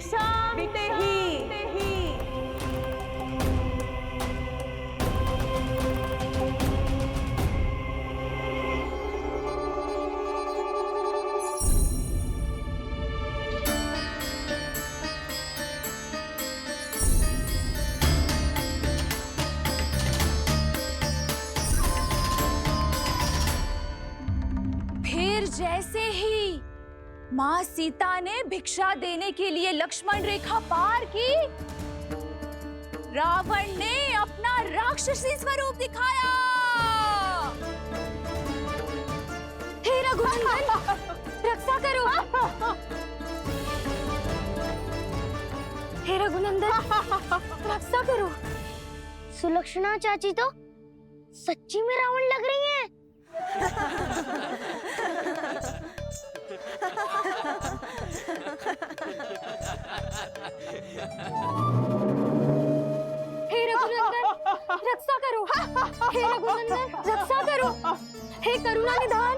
भिक्षाम देहि। फिर जैसे ही माँ सीता ने भिक्षा देने के लिए लक्ष्मण रेखा पार की, रावण ने अपना राक्षसी स्वरूप दिखाया। हे रघुनंदन, रक्षा करो। हे रघुनंदन, रक्षा करो। सुलक्षणा चाची तो सच्ची में रावण लग रही हैं। हे रघुनंदन, रक्षा करो। हे रघुनंदन, रक्षा करो। हे करुणा निधान।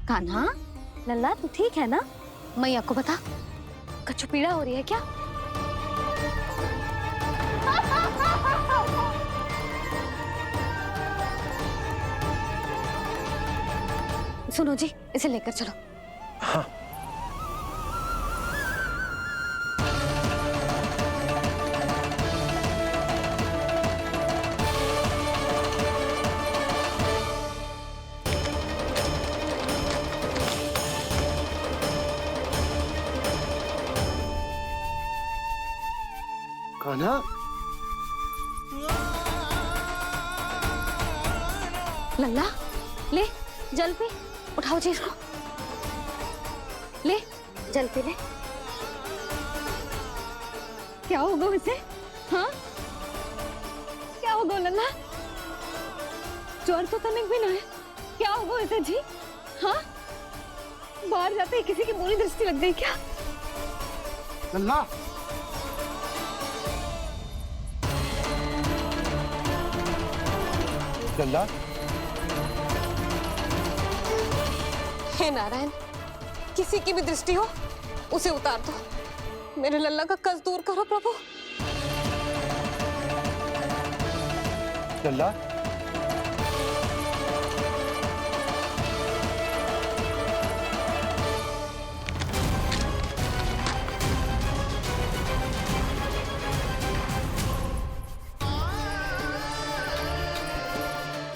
कान्हा, लल्ला तू ठीक है ना? मैया को बता, कछु पीड़ा हो रही है क्या? सुनो जी, इसे लेकर चलो। हाँ। कान्हा, लल्ला, ले जल पी। उठाओ जी इसको, ले जल पी ले। क्या होगा उसे? हाँ, क्या होगा लल्ला? ज्वर तो तनिक भी ना है। क्या होगा उसे जी? हाँ, बाहर जाते ही किसी की बुरी दृष्टि लग गई क्या? लल्ला, लल्ला, हे नारायण, किसी की भी दृष्टि हो उसे उतार दो। मेरे लल्ला का कष्ट दूर करो प्रभु। लल्ला,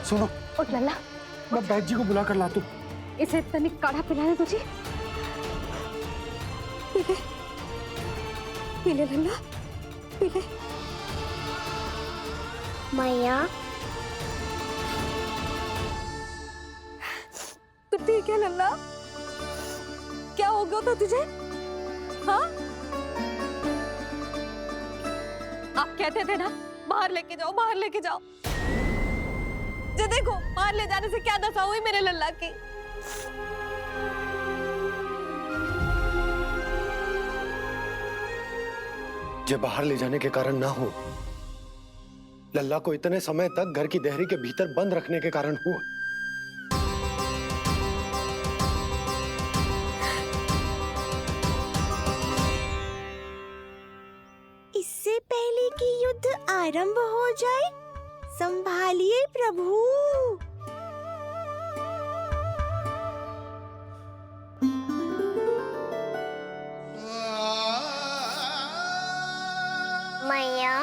सुनो, उठ लल्ला, मैं बैद जी को बुला कर लाता हूँ। इसे तनिक काढ़ा पिलाने तुझे। पी ले, पी ले लल्ला, पी ले। मैया, तू ठीक है लल्ला? क्या हो गया था तुझे? हाँ, आप कहते थे ना बाहर लेके जाओ, बाहर लेके जाओ। जे देखो, बाहर ले जाने से क्या दशा हुई मेरे लल्ला की। जे बाहर ले जाने के कारण ना हो, लल्ला को इतने समय तक घर की देहरी के भीतर बंद रखने के कारण हुआ। इससे पहले कि युद्ध आरंभ हो जाए, संभालिए प्रभु। मैया,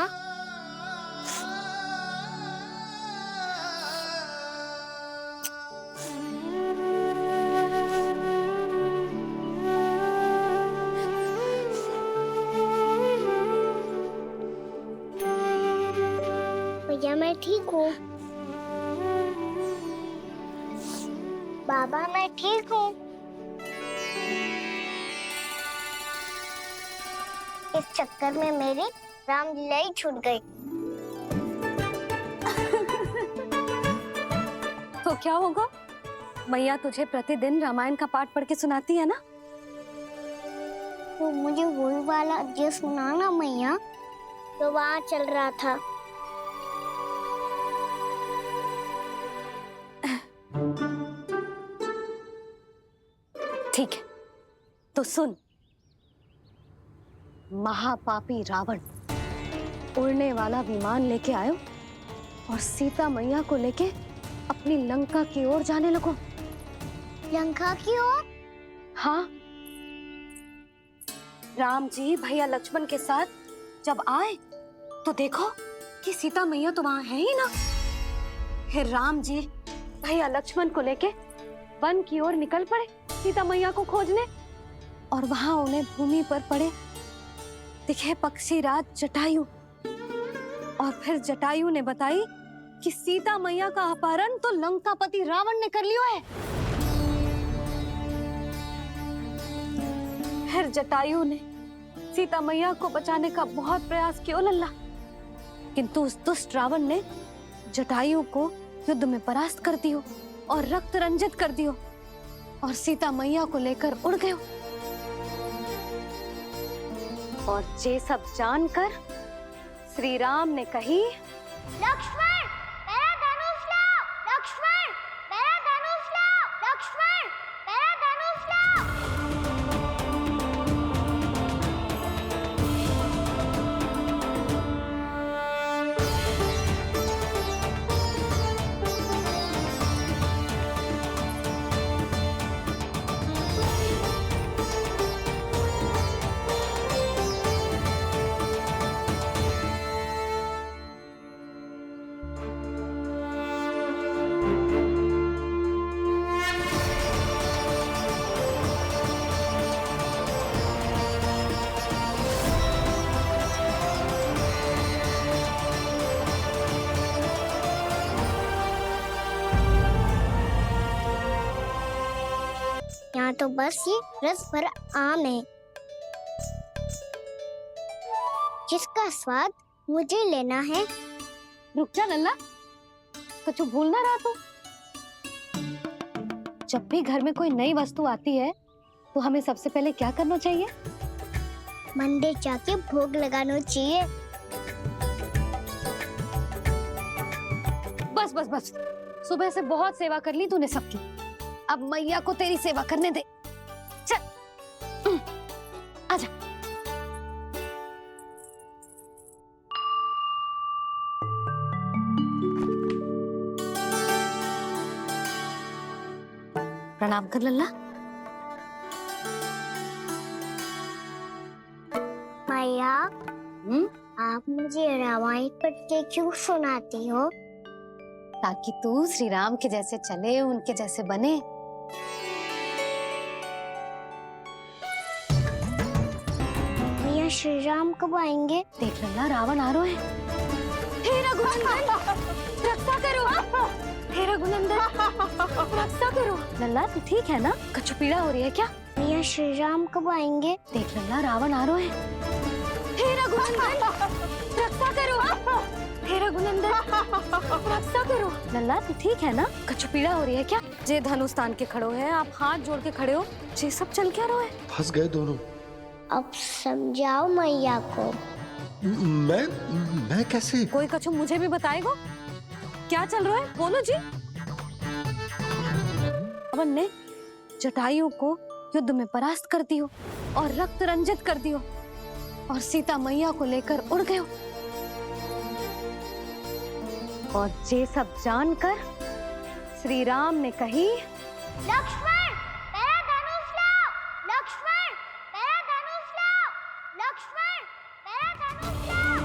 ठीक हूँ। बाबा मैं ठीक हूँ। इस चक्कर में मेरी रामलीला ही छूट गई। तो क्या होगा? मैया तुझे प्रतिदिन रामायण का पाठ पढ़ के सुनाती है ना? तो मुझे वही वाला जो सुनाना मैया, तो वहाँ चल रहा था। ठीक है, तो सुन। महापापी रावण उड़ने वाला विमान लेके आयो और सीता मैया को लेके अपनी लंका की ओर जाने लगो। लंका की ओर? हाँ, राम जी भैया लक्ष्मण के साथ जब आए तो देखो कि सीता मैया तो वहां है ही ना। फिर राम जी भैया लक्ष्मण को लेके वन की ओर निकल पड़े सीता मैया को खोजने, और वहां उन्हें भूमि पर पड़े दिखे पक्षी राज जटायु। और फिर जटायु ने बताई कि सीता मैया का अपहरण तो लंकापति रावण ने कर लियो है। फिर जटायु ने सीता मैया को बचाने का बहुत प्रयास किया लल्ला, किंतु उस दुष्ट रावण ने जटायु को युद्ध में परास्त कर दियो और रक्त रंजित कर दियो और सीता मैया को लेकर उड़ गयो। और ये सब जानकर श्री राम ने कही, लक्ष्मण मेरा धनुष लाओ, लक्ष्मण मेरा धनुष लाओ, लक्ष्मण मेरा धनुष लाओ। यहाँ तो बस ये रस भरा आम है जिसका स्वाद मुझे लेना है। रुक जा लल्ला, कुछ भूल ना रहा तू। जब भी घर में कोई नई वस्तु आती है तो हमें सबसे पहले क्या करना चाहिए? मंदिर जाके भोग लगाना चाहिए। बस बस बस, सुबह से बहुत सेवा कर ली तूने सबकी, अब मैया को तेरी सेवा करने दे। चल आजा। प्रणाम कर लल्ला। मैया आप मुझे रामायण पढ़ के क्यों सुनाती हो? ताकि तू श्री राम के जैसे चले, उनके जैसे बने। भैया श्री राम कब आएंगे? देख लल्ला, रावण आ रहा है। हे रघुनंदन रक्षा करो, हे रघुनंदन रक्षा करो। लल्ला तू ठीक है ना? कछु पीड़ा हो रही है क्या? भैया श्री राम कब आएंगे? देख लल्ला, रावण आ रहा है। हे रघुनंदन रक्षा करो, हे रघुनंदन रक्षा करो। लल्ला तू ठीक है ना? कछु पीड़ा हो रही है क्या? जे धनुष तान के खड़ो है, आप हाथ जोड़ के खड़े हो, ये सब चल क्या रहा है? फंस गए दोनों। अब समझाओ मैया को। मैं कैसे? कोई कछु मुझे भी बताएगो क्या चल रहा है? बोलो जी। रावण ने जटायु को युद्ध में परास्त कर दियो और रक्त रंजित कर दियो और सीता मैया को लेकर उड़ गयो। और ये सब जानकर श्री राम ने कही, लक्ष्मण मेरा धनुष लाओ, लक्ष्मण मेरा धनुष लाओ, लक्ष्मण मेरा धनुष लाओ।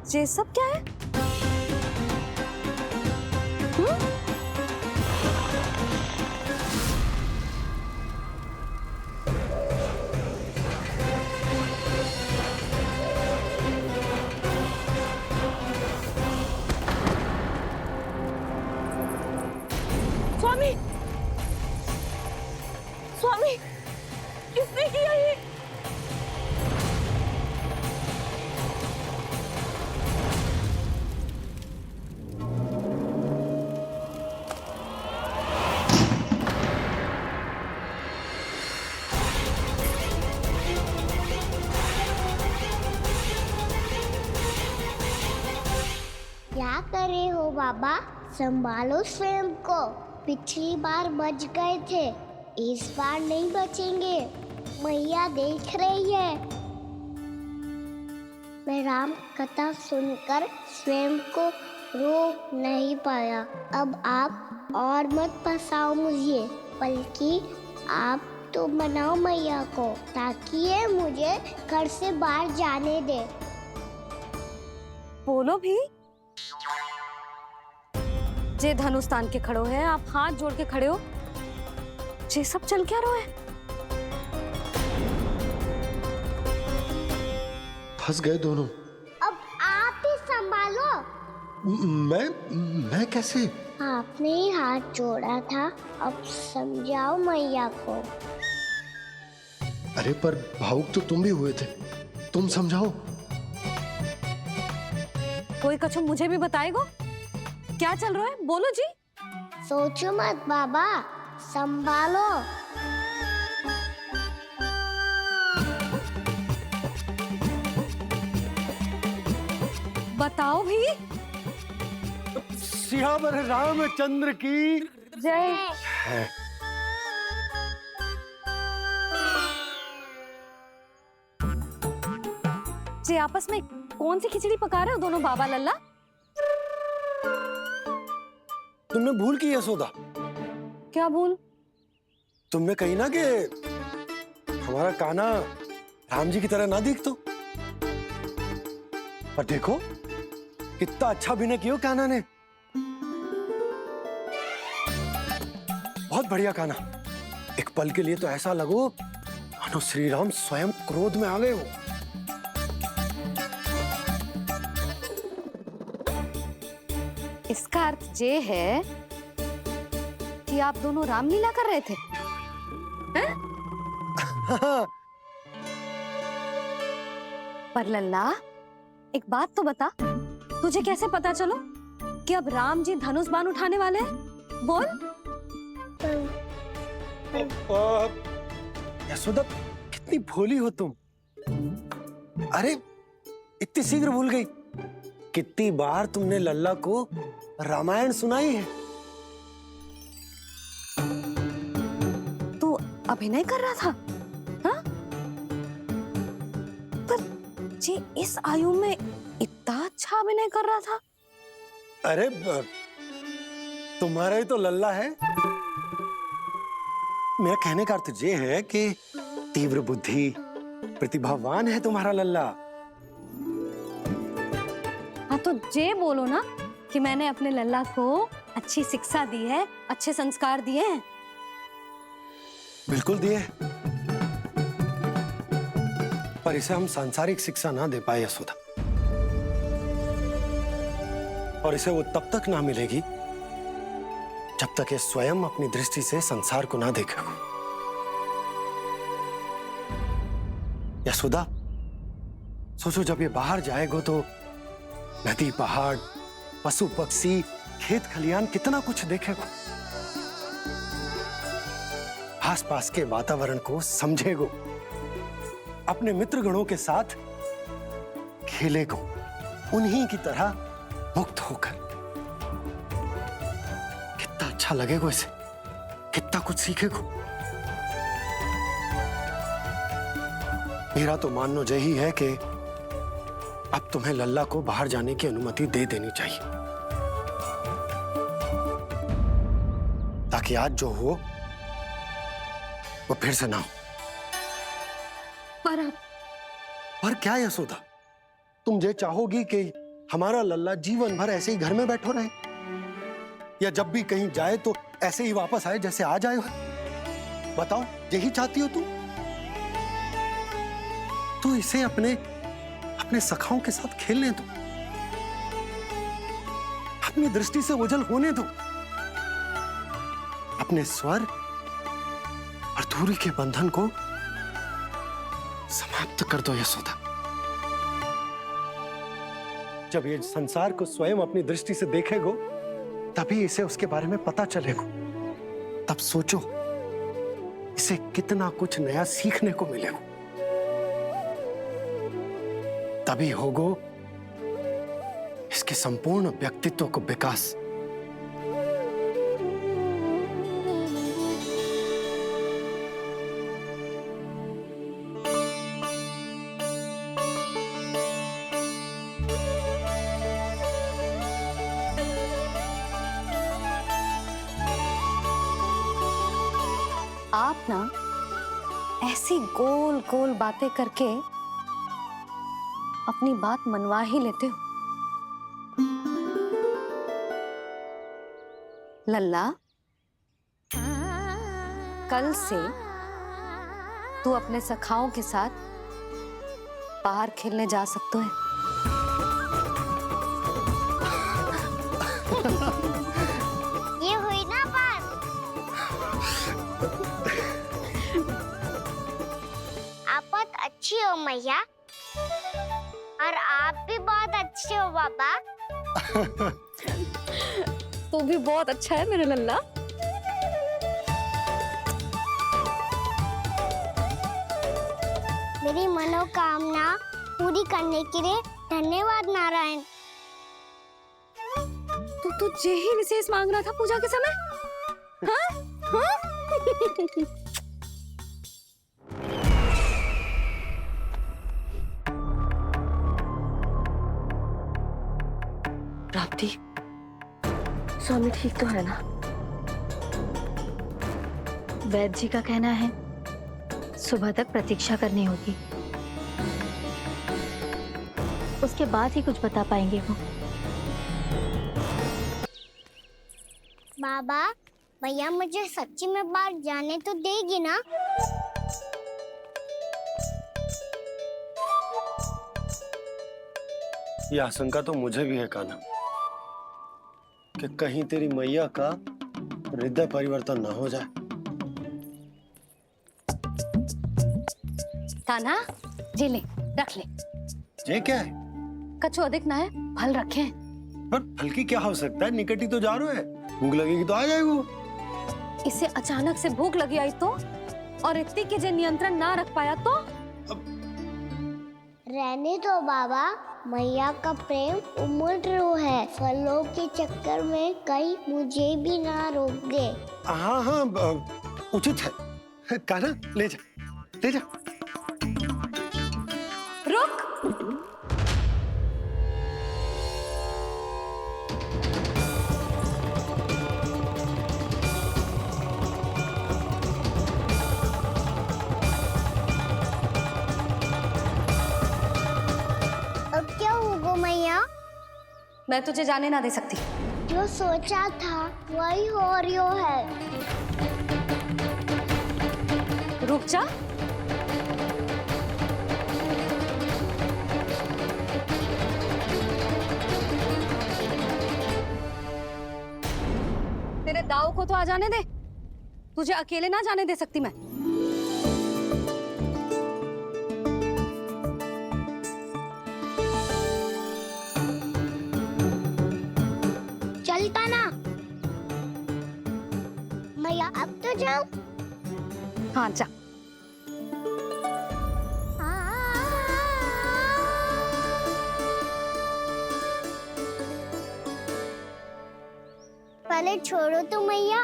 ये सब क्या है? स्वामी, स्वामी, किसने किया ये? क्या करे हो बाबा? संभालो स्वयं को। पिछली बार बच गए थे, इस बार नहीं बचेंगे। मैया देख रही है। मैं राम कथा सुनकर स्वयं को रोक नहीं पाया। अब आप और मत फंसाओ मुझे, बल्कि आप तो मनाओ मैया को, ताकि ये मुझे घर से बाहर जाने दे। बोलो भी। जे धनुष तान के खड़ो है, आप हाथ जोड़ के खड़े हो। ये सब चल क्या रहा है? फंस गए दोनों। अब आप ही संभालो। मैं कैसे? आपने ही हाथ जोड़ा था, अब समझाओ मैया को। अरे पर भावुक तो तुम भी हुए थे, तुम समझाओ। कोई कछु मुझे भी बताएगो? क्या चल रहा है? बोलो जी। सोचो मत बाबा, संभालो। बताओ भी। सियावर रामचंद्र की जय। जी आपस में कौन सी खिचड़ी पका रहे हो दोनों बाबा लल्ला? तुमने भूल की यशोदा। क्या भूल? तुमने कही ना कि हमारा कान्हा राम जी की तरह ना दिख तो। पर देखो कितना अच्छा अभिनय किया कान्हा ने। बहुत बढ़िया कान्हा। एक पल के लिए तो ऐसा लगो मानो श्री राम स्वयं क्रोध में आ गए हो। इसका अर्थ ये है कि आप दोनों रामलीला कर रहे थे, हैं? पर लल्ला एक बात तो बता, तुझे कैसे पता चलो कि अब राम जी धनुष बाण उठाने वाले हैं? बोल। यशोदा कितनी भोली हो तुम। अरे इतनी शीघ्र भूल गई। कितनी बार तुमने लल्ला को रामायण सुनाई है। तू अभिनय कर रहा था, हाँ? पर जी इस आयु में इतना अच्छा अभिनय कर रहा था। अरे तुम्हारा ही तो लल्ला है। मेरा कहने का अर्थ ये है कि तीव्र बुद्धि, प्रतिभावान है तुम्हारा लल्ला। हाँ तो ये बोलो ना कि मैंने अपने लल्ला को अच्छी शिक्षा दी है, अच्छे संस्कार दिए हैं। बिल्कुल दिए, पर इसे हम सांसारिक शिक्षा ना दे पाए यशोदा। और इसे वो तब तक ना मिलेगी जब तक ये स्वयं अपनी दृष्टि से संसार को ना देखेगा। यशोदा सोचो, जब ये बाहर जाएगा तो नदी, पहाड़, पशु पक्षी, खेत खलियान कितना कुछ देखेगा। आसपास के वातावरण को समझेगो, अपने मित्रगणों के साथ खेलेगो, उन्हीं की तरह मुक्त होकर। कितना अच्छा लगेगा इसे, कितना कुछ सीखेगो। मेरा तो मानना यही है कि अब तुम्हें लल्ला को बाहर जाने की अनुमति दे देनी चाहिए, ताकि आज जो हो वो फिर से ना हो। पर पर क्या यशोदा, तुम ये चाहोगी कि हमारा लल्ला जीवन भर ऐसे ही घर में बैठो रहे, या जब भी कहीं जाए तो ऐसे ही वापस आए जैसे आज आए हो? बताओ, यही चाहती हो तुम? तो इसे अपने अपने सखाओं के साथ खेलने दो, अपनी दृष्टि से ओझल होने दो, अपने स्वर और दूरी के बंधन को समाप्त कर दो यशोदा। जब ये संसार को स्वयं अपनी दृष्टि से देखेगो, तभी इसे उसके बारे में पता चलेगा। तब सोचो, इसे कितना कुछ नया सीखने को मिलेगा। तभी होगो इसके संपूर्ण व्यक्तित्व को विकास। आप ना ऐसी गोल गोल बातें करके अपनी बात मनवा ही लेते हो। लल्ला, कल से तू अपने सखाओं के साथ बाहर खेलने जा सकते हो। ये हुई ना बात। आप बहुत अच्छी हो मैया, और आप भी बहुत अच्छे हो बाबा। तू भी बहुत अच्छा है मेरा लल्ला। मेरी मनोकामना पूरी करने के लिए धन्यवाद नारायण। तो तुझे ही विशेष मांग रहा था पूजा के समय? हाँ? हाँ? प्राप्ति, स्वामी ठीक तो है ना? वैद्य जी का कहना है सुबह तक प्रतीक्षा करनी होगी, उसके बाद ही कुछ बता पाएंगे वो। बाबा, भैया मुझे सच्ची में बाहर जाने तो देगी ना? ये आशंका तो मुझे भी है कान्हा, कि कहीं तेरी मैया का हृदय परिवर्तन न हो जाए। कान्हा, जी ले, रख ले। ये क्या है? कछु अधिक ना है, फल रखे। पर फल की क्या हो सकता है? निकट ही तो जा रहे हैं, भूख लगेगी तो आ जाएगी वो। इसे अचानक से भूख लगी आई तो, और इतनी के जे नियंत्रण ना रख पाया तो? रहने दो बाबा, मैया का प्रेम उमड़ रो है। फलों के चक्कर में कहीं मुझे भी ना रोक दे। हाँ हाँ, उचित है। कान्हा, ले जा, ले जा। रुक। अब क्या होगा मैया? मैं तुझे जाने ना दे सकती। जो सोचा था वही हो रही है। रुक जा। तेरे दाव को तो आ जाने दे, तुझे अकेले ना जाने दे सकती मैं। चलता ना मैया, अब तो जाओ। हाँ जा। पहले छोड़ो तो मैया,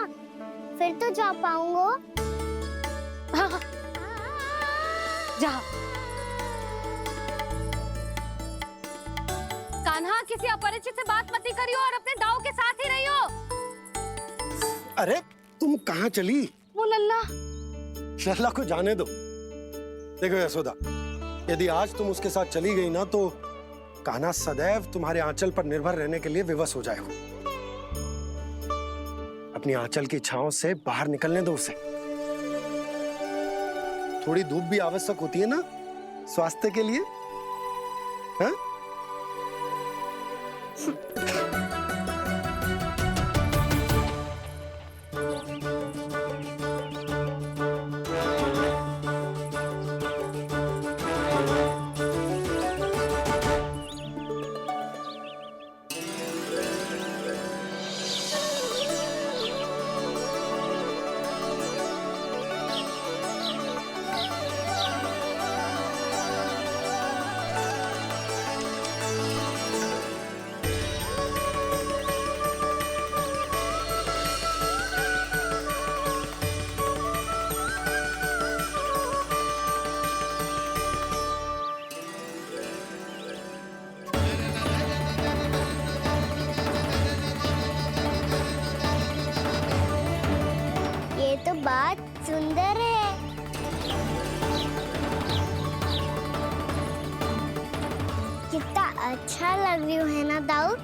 फिर तो जा पाऊंगा। हाँ हाँ, जा। कान्हा, किसी अपरिचित से बात मत करियो और अपने दाव के साथ ही रहियो। अरे तुम कहाँ चली? वो लल्ला। लल्ला को जाने दो। देखो यशोदा, यदि आज तुम उसके साथ चली गई ना, तो कान्हा सदैव तुम्हारे आंचल पर निर्भर रहने के लिए विवश हो जाएगा। अपनी आंचल की छांव से बाहर निकलने दो उसे। थोड़ी धूप भी आवश्यक होती है ना स्वास्थ्य के लिए, हाँ? ये तो बात सुंदर है। कितना अच्छा लग रही है ना दाऊ?